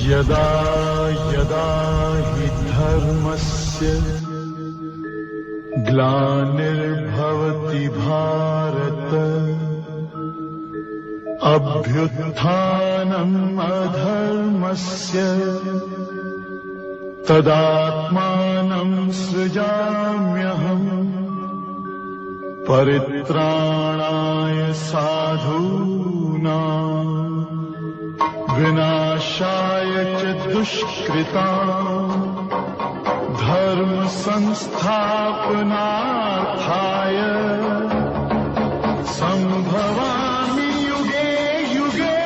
यदा यदा हि धर्मस्य ग्लानिर्भवति भारत अभ्युत्थानम् अधर्मस्य तदात्मानं सृजाम्यहम् परित्राणाय साधूनां विनाशाय च दुष्कृताम् धर्म संस्थापनार्थाय संभवामि युगे युगे।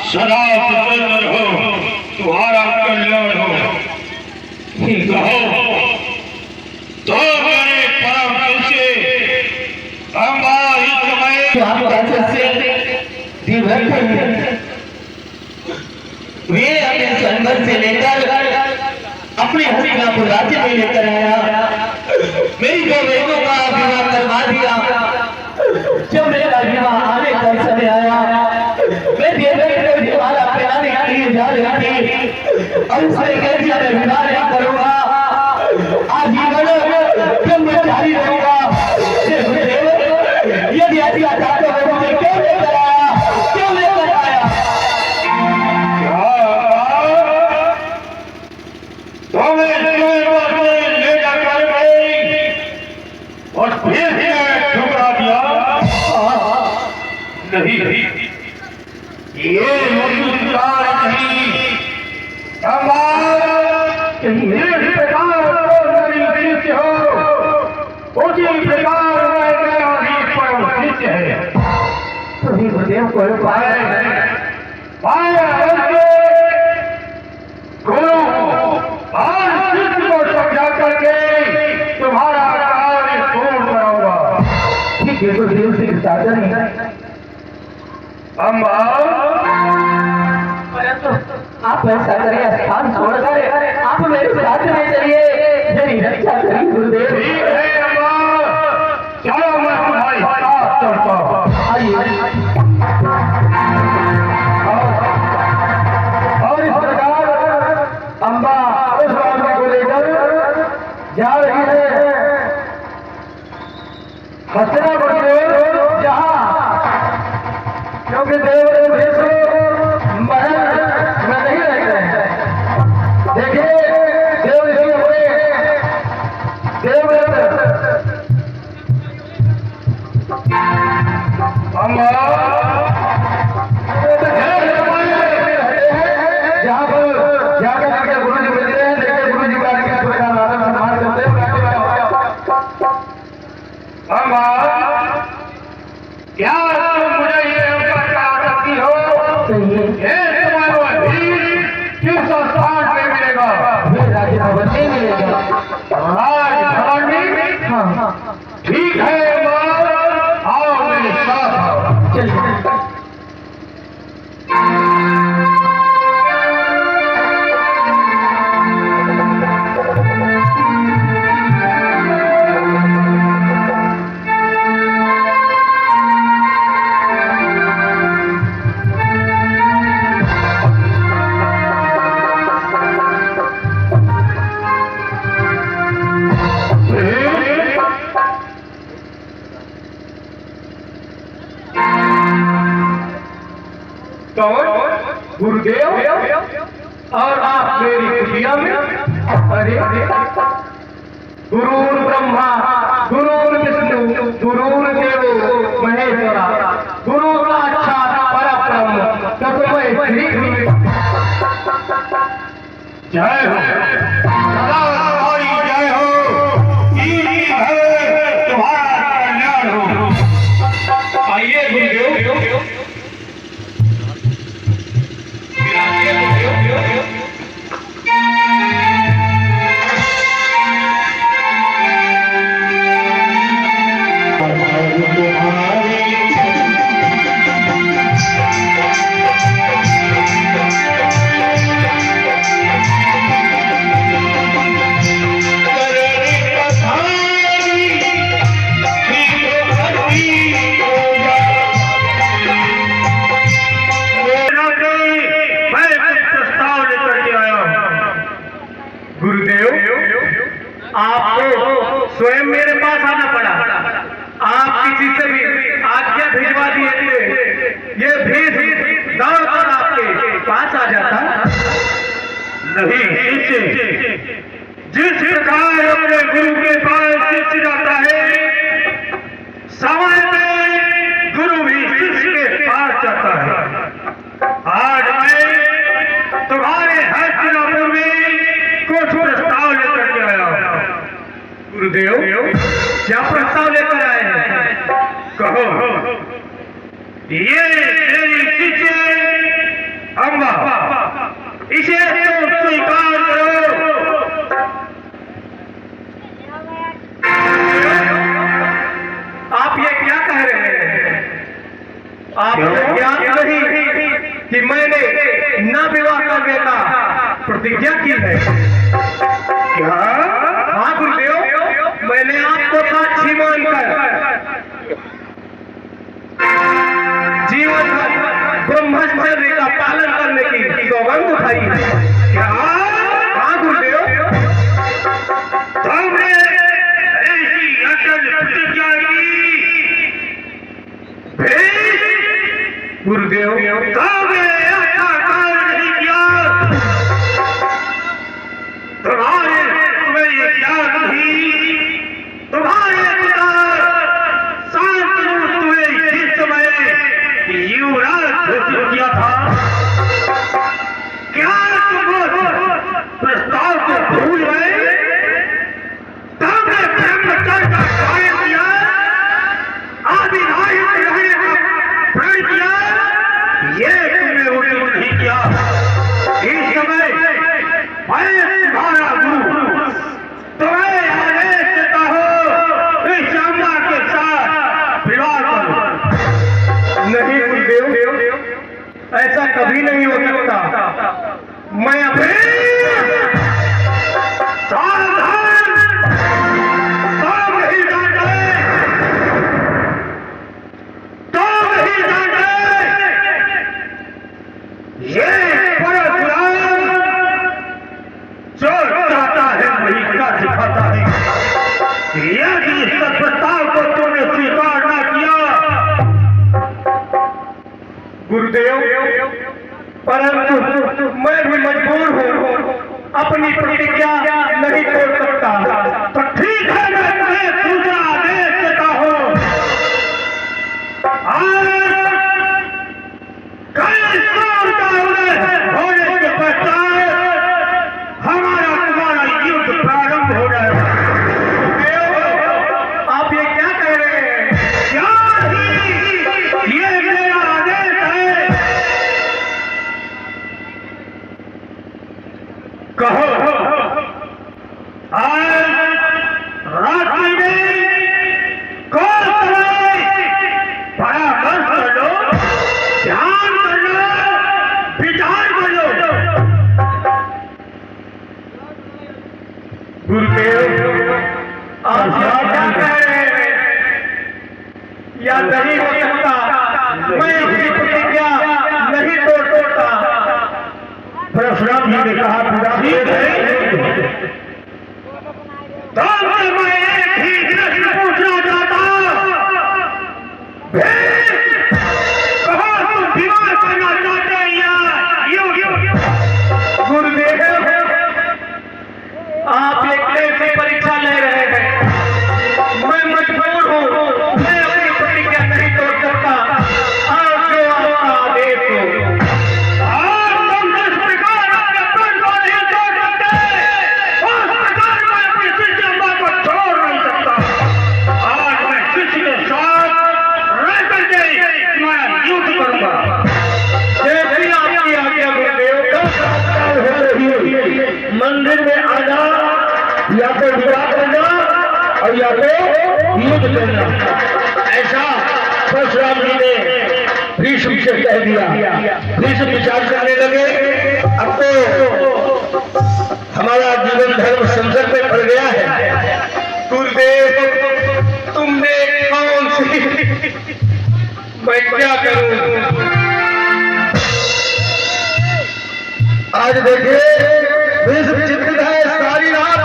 सदा प्रसन्न हो, तुम्हारा कल्याण हो। कहो तो मेरे परम शिष्य अम्बा इस समय वे अपने संघर्ष से लेकर अपने हस्तिनापुर राज्य में लेकर आया। मेरी दो बेटों का विवाह करवा दिया। जब मेरा विवाह आने का समय आया, मैं हमारा पिलाने के लिए जा रही थी और उसने कह दिया मैं विवाह नहीं करूंगा, आजीवन ब्रह्मचारी रहूंगा। यदि ऐसी चाहते हो मुझे क्यों लेकर आया, क्यों लेकर आया? ले जाकर गई और फिर ठुकरा दिया। नहीं ये मुस्लिम नहीं, जिस प्रकार शिष्य हो उसी प्रकार शिष्य है। गुरुदेव को पाया गुरु और शिष्य को समझा करके तुम्हारा कार्य पूर्ण कराऊंगा। ठीक है गुरुदेव से साधन है। अम्बा आप ऐसा करें, स्थान छोड़कर आप मेरे साथ में चलिए, मेरी रक्षा करिए गुरुदेव। ठीक है अम्बा, चलो मैं तुम्हारी साथ चलता हूँ। आइए। गुरुदेव और आप मेरी खुशियां में अरे गुरुर ब्रह्मा गुरुर विष्णु गुरुर देवो महेश्वरा गुरु साक्षात परब्रह्म तस्मै श्री गुरुवे जय हो सदा तुम्हारी जय हो तुम्हारा कल्याण हो। आइए गुरुदेव आपको स्वयं मेरे पास आना पड़ा। आप किसी से भी आज्ञा भिजवा दिए थे, ये भेज दौड़कर आपके पास आ जाता नहीं। जिस प्रकार अपने गुरु के पास शिष्य जाता है, समय में गुरु भी शिष्य के पास जाता है। आज मैं तुम्हारे हस्तिनापुर में कुछ प्रस्ताव लेकर के आया हूं। गुरुदेव क्या प्रस्ताव लेकर आए हैं? कहो। ये तेरी शिष्य अम्बा, इसे तो स्वीकार करो। आप ये क्या कह रहे हैं? आपको ज्ञात नहीं कि मैंने न विवाह करने का प्रतिज्ञा की है? क्या? हाँ गुरुदेव, मैंने आपको साक्षी मानकर जीवन भर ब्रह्मचर्य का पालन करने की सौगंध उठाई है। क्या? हाँ गुरुदेव, तुमने ऐसी अटल प्रतिज्ञा की? गुरुदेव तुमने ऐसा कार्य नहीं किया। तुम्हें ये याद नहीं, तुम्हारे पिता शांतनु तुम्हें जिस समय युवराज घोषित किया था, क्या तुम प्रस्ताव को भूल गए? तुमने ब्रह्मचर्य का पालन किया, आदिनायक रहने का प्रण किया, ये तुमने उचित नहीं किया। इस समय मैं तुम्हारा गुरु तुम्हें आदेश देता हूं, इस अम्बा के साथ विवाह करो। नहीं गुरुदेव, ऐसा कभी नहीं हो सकता। मैं अपने सावधान, तुम नहीं जानते, तुम नहीं जानते, ये परशुराम जो चाहता है वही क्या दिखाता है। यदि इस प्रस्ताव को तुमने स्वीकार न किया गुरुदेव, परंतु मैं भी मजबूर हूँ, अपनी प्रतिज्ञा नहीं तोड़ सकता। तो ठीक है, मैं तुम्हें दूसरा आदेश देता हूँ। कल सूर्य का उदय होने के पश्चात हमारा तुम्हारा युद्ध प्रारंभ हो जाएगा। आप ये क्या कह रहे हैं? क्या ये मेरा आदेश है? कहो। आज रात्रि में कौन परामर्श कर लो, ध्यान कर लो, विचार कर लो। गुरुदेव आप क्या कह रहे हैं? या नहीं हो सकता, मैं अपनी प्रतिज्ञा नहीं तोड़ता। परशुराम जी ने कहा पूरा ठीक है, तो मैं एक ही प्रश्न पूछना चाहता हूं। कहो तुम विवाह करना चाहते हैं या युद्ध मंदिर में आना या तो विवाह करना और या तो युद्ध करना, ऐसा परशुराम जी ने भीष्म से कह दिया। भीष्म विचार करने लगे, अब तो हमारा जीवन धर्म संकट में पड़ गया है। गुरुदेव तुमने कौन सी, मैं क्या करूं? आज देखिए भीष्म चिंतित है, सारी रात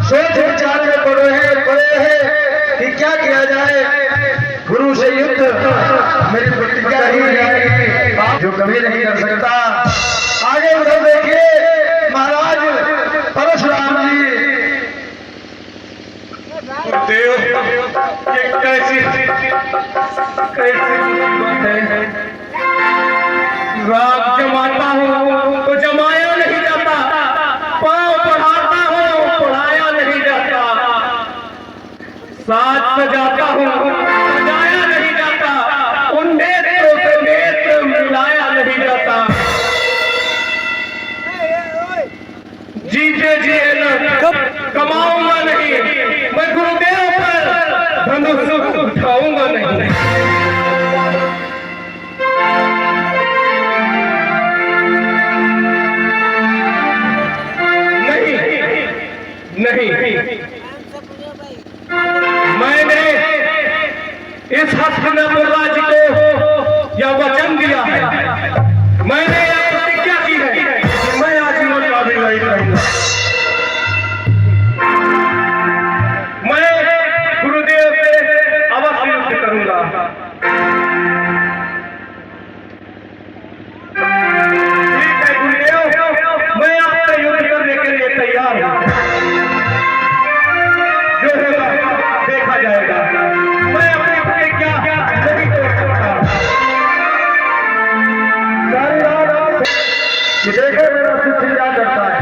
सोच विचार में पड़े हैं कि क्या किया जाए। गुरु से युद्ध मेरी प्रतिज्ञा ही है जो कभी नहीं कर सकता। आगे उधर देखिए महाराज परशुराम जी। देव ये कैसी मुसीबत है? राग जमाता हूँ तो जमाया नहीं जाता, पाँव पढ़ाता हूँ पढ़ाया नहीं जाता, साथ सजाता हूँ सजाया नहीं जाता, उन नेत्रों से नेत्र मिलाया नहीं जाता। जीते जिए न कमाऊंगा नहीं, मैं गुरुदेव पर धनुष उठाऊंगा नहीं। नहीं, मैंने इस हस्तिनापुर राज्य को यह वचन दिया है, मैंने यह प्रतिज्ञा की है कि मैं आजीवन का भी नहीं रहूंगा। मैं गुरुदेव से अवश्य युद्ध करूंगा। ठीक है गुरुदेव, मैं आपसे युद्ध करने के लिए तैयार हूं। जो होगा देखा जाएगा, मैं अपनी प्रतिज्ञा नहीं तोड़ सकता। सारी रात देखे मेरा शिष्य क्या करता है।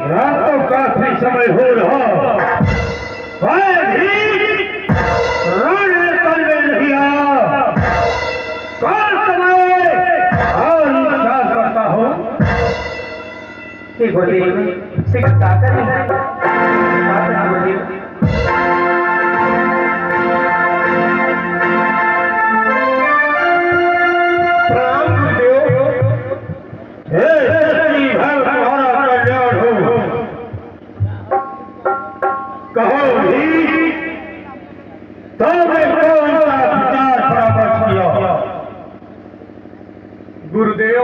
रात तो काफी समय हो रहा नहीं आया। कौन समय और इंतजार करता हो? कहो भी तो मैं कौन सा विचार परामर्श किया? गुरुदेव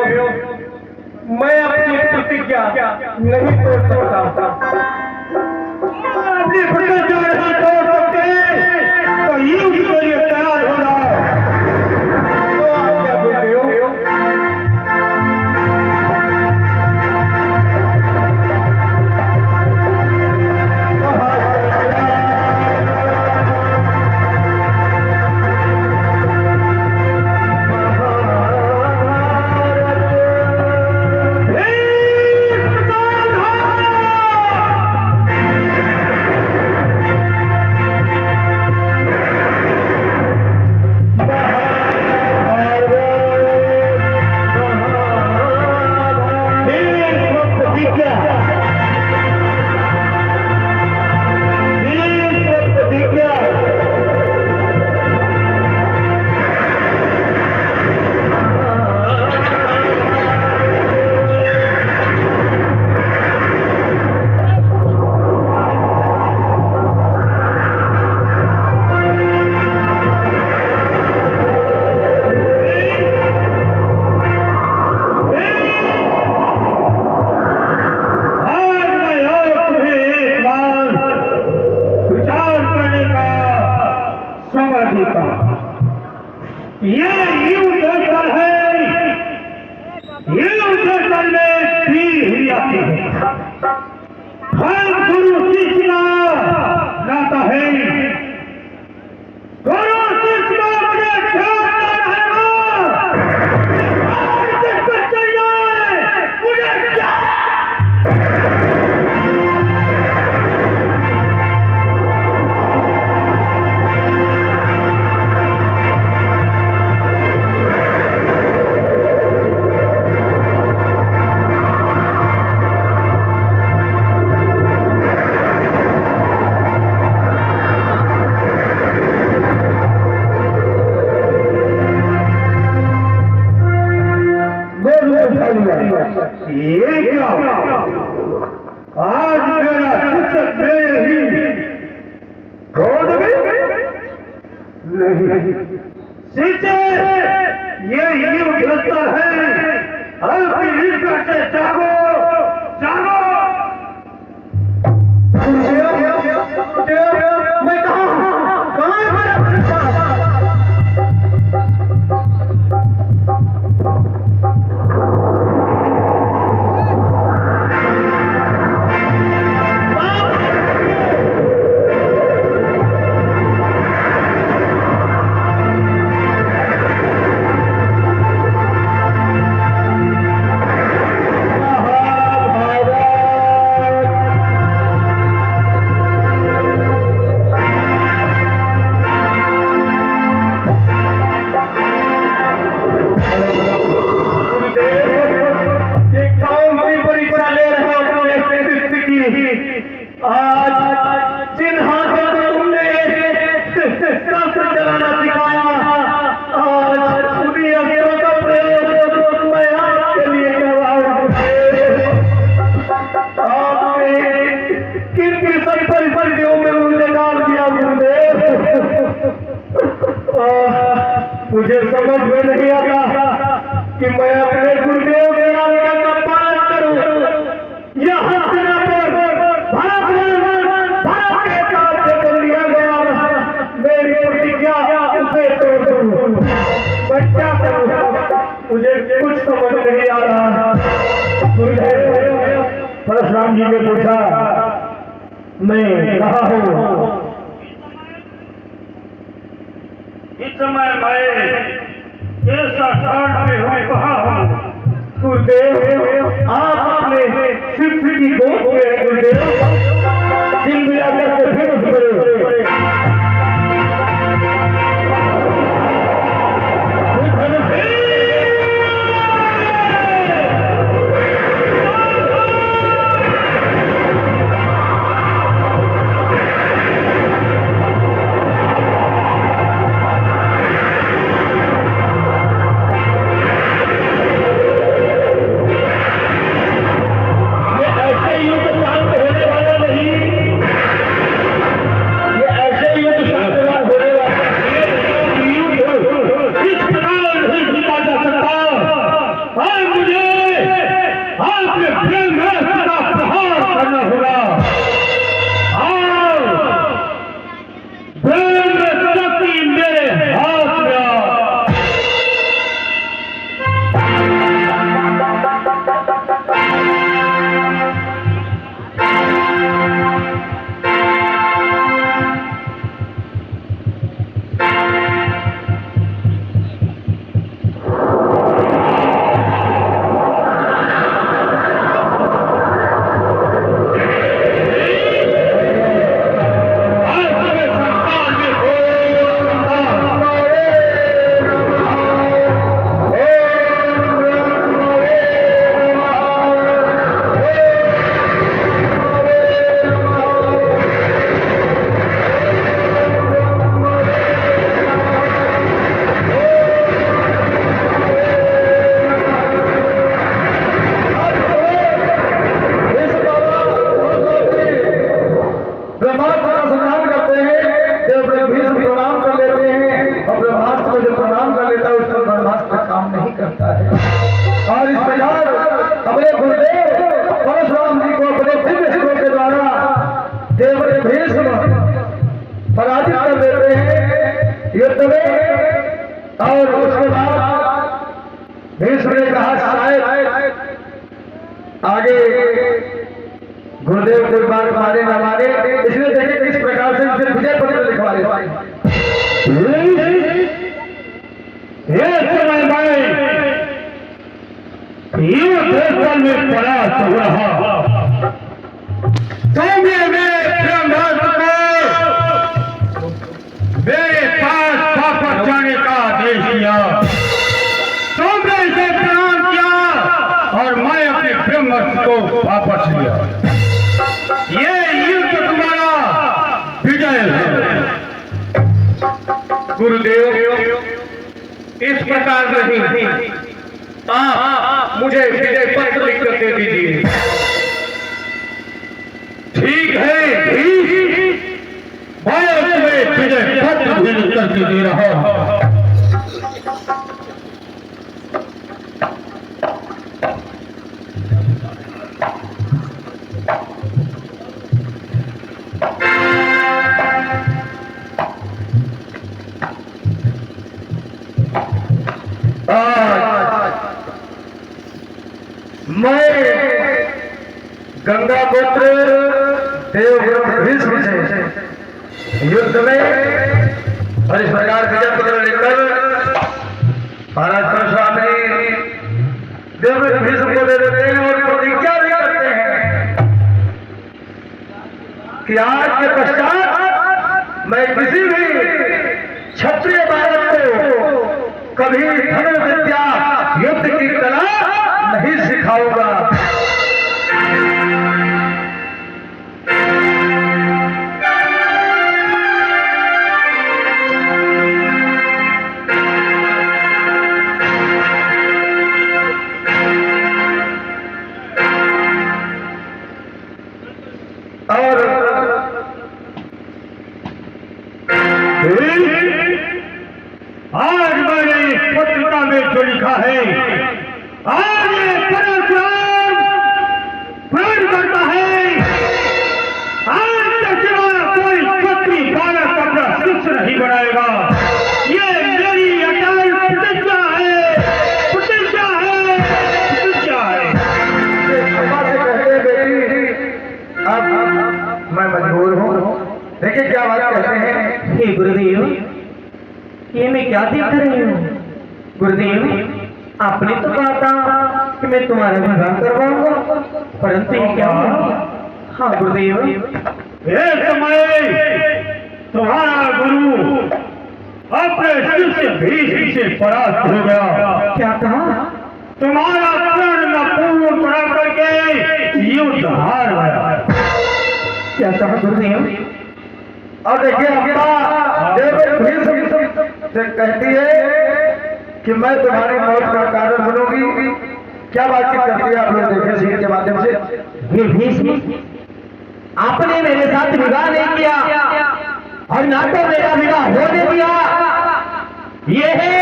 मैं अपनी प्रतिज्ञा नहीं तोड़ सकता। अपनी प्रतिज्ञा नहीं तोड़ सकते तो युद्ध के लिए तैयार होना। तो आप क्या गुरुदेव? ये क्या? आज मेरा चित्र मेरे ही गोद में नहीं। सीते ये युद्ध है, हल्की निकट से जागो, जागो। मैं कहाँ है मेरा बच्चा? आज जिन हाथों से तुमने शस्त्र चलाना सिखाया, आज उन्हीं अस्त्रों का प्रयोग मैं आपके लिए कर रहा हूं। आपने किन किन सभी परिस्थितियों में मुझे डाल दिया गुरुदेव, मुझे समझ में नहीं आता कि मैं अपने गुरुदेव के आज्ञा का पालन करूं या हस्तिना पर भारत के साथ से कर लिया गया मेरी प्रतिज्ञा उसे तोड़ दूं। मैं क्या करूं? मुझे कुछ समझ नहीं आ रहा। गुरुदेव परशुराम जी ने पूछा, मैं कहाँ हूँ? इस समय मैं ऐसा कांड में हूँ, कहाँ हूँ? गुरुदेव आप अपने शिष्य की गोद में हैं। गुरुदेव जिंदगी करके फिर उठ पड़े। और इस प्रकार अपने गुरुदेव परशुराम जी को अपने दिव्य के द्वारा देवरे भीष्म पराजित कर देते हैं युद्ध में। और उसके बाद भीष्म ने कहा शायद आगे गुरुदेव कोई बात मारे न मारे, इसलिए देखिए किस प्रकार से उसे विजय पत्र लिखवा देते। ये समय में युद्ध में परास्त हो रहा, तुमने मेरे ब्रह्मास्त्र को मेरे पास वापस जाने का आदेश दिया, तुमने इसे प्रणाम किया और मैं अपने ब्रह्मास्त्र को वापस लिया। ये युद्ध तुम्हारा विजय है। गुरुदेव इस प्रकार नहीं, आप मुझे विजय पत्र लिख कर दे दीजिए। ठीक है, ठीक, मैं तुम्हें विजय पत्र भी लिख करके दे रहा हूं। मैं गंगा पुत्र देवव्रत भीष्म से युद्ध में और इस प्रकार विजय पत्र लेकर महाराज परशुराम देवव्रत भीष्म को दे देते हैं और प्रतिज्ञा भी करते हैं कि आज के पश्चात मैं किसी भी क्षत्रिय बालक को कभी धनुर्विद्या युद्ध की कला नहीं सिखाऊंगा। और आज मैंने इस पत्रिका में जो लिखा है, आज ये परशुराम प्रण करता है, आज तक कोई क्षत्रिय बालक अपना शिष्य नहीं बनाएगा। ये मेरी अटल प्रतिज्ञा है, प्रतिज्ञा है, प्रतिज्ञा है। अब मैं मजबूर हूँ। देखिए क्या बात कहते हैं। हे गुरुदेव, ये मैं क्या देख रही हूँ? गुरुदेव, आपने तो कहा था कि मैं तुम्हारा विवाह करवाऊंगा, परंतु ये क्या हुआ? हाँ गुरुदेव, एक समय तुम्हारा गुरु अपने शिष्य भीष्म से परास्त हो गया। क्या कहा? तुम्हारा पूर्ण पूर्ण पड़ा करके युद्ध हार गया। क्या कहा गुरुदेव? और देखिए अम्बा देवव्रत भीष्म से कहती है कि मैं तुम्हारी मौत का कारण बनूंगी। क्या बातचीत करती है आप लोग देखे सीन के माध्यम से। ये भीष्म, आपने मेरे साथ विवाह नहीं किया और ना तो मेरा विवाह होने दिया। ये है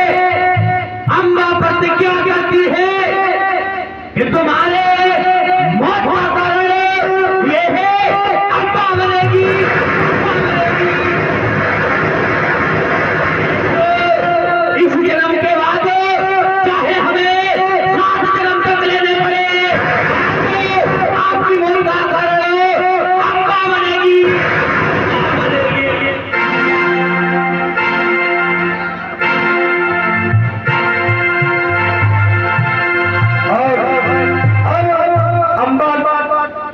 अम्बा प्रतिज्ञा करती है कि तुम्हारे मौत का कारण ये है अम्बा बनेगी। इस जन्म के बाद चाहे हमें 7 जन्म तक लेने पड़े, आपकी मौत का कारण अम्बा बनेगी। अम्बा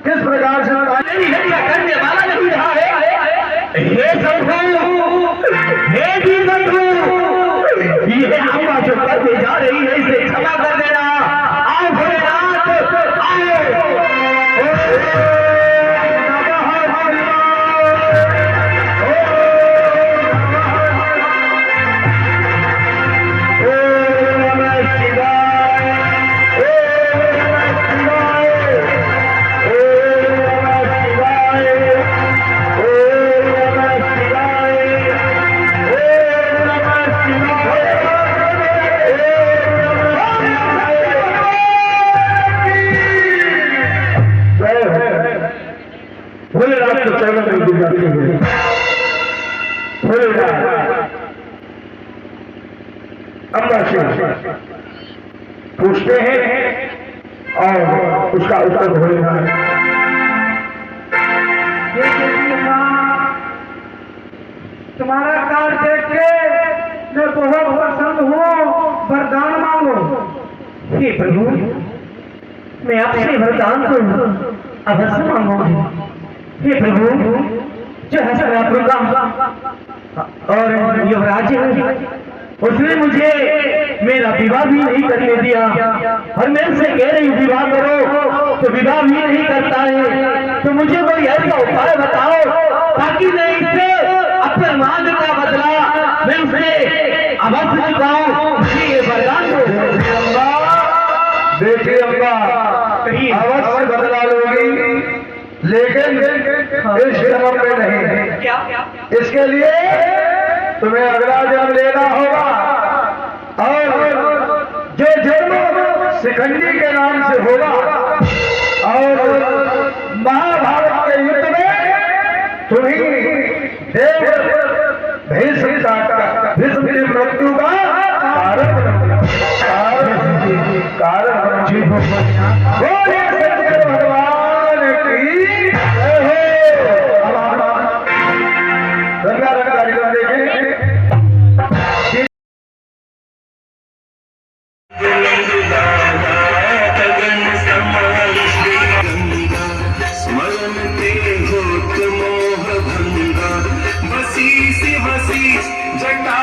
किस प्रकार से मेरी हत्या करने वाला नहीं रहा है। हे शंभू, हे वीरभद्र, ये अम्बा जो करने जा रही है इसे क्षमा कर देना। आओ भोलेनाथ, भोलेनाथ के चरणों में गिर जाते हैं। भोलेनाथ अम्बा से पूछते हैं और उसका उत्तर भोलेनाथ तुम्हारा कार्य देख के मैं बहुत प्रसन्न हूँ, वरदान मांगो। हे प्रभु, मैं आपसे वरदान को अवश्य मांगूंगी। हे प्रभु, जो है सरापुर का और युवराज है, उसने मुझे मेरा विवाह भी नहीं करने दिया और मैं उससे कह रही हूँ विवाह करो तो विवाह भी नहीं करता है। तो मुझे कोई ऐसा उपाय बताओ ताकि मैं इससे अपने मान का बदला मैं उसे अवश्य चुकाऊं। ये वरदान दो। अवश्य बदला लोगी, लेकिन इस जन्म में नहीं। क्या? इसके लिए तुम्हें अगला जन्म लेना होगा, और जो जन्म शिखंडी के नाम से होगा, और महाभारत के युद्ध में तुम्हें देव भीष्म की मृत्यु का कारण बोलिए सतगुरु भगवान की जय हो। रंगा रंगा कार्यक्रम देखें। स्मरण ते होत मोह भंगा, बसी से बसी जटा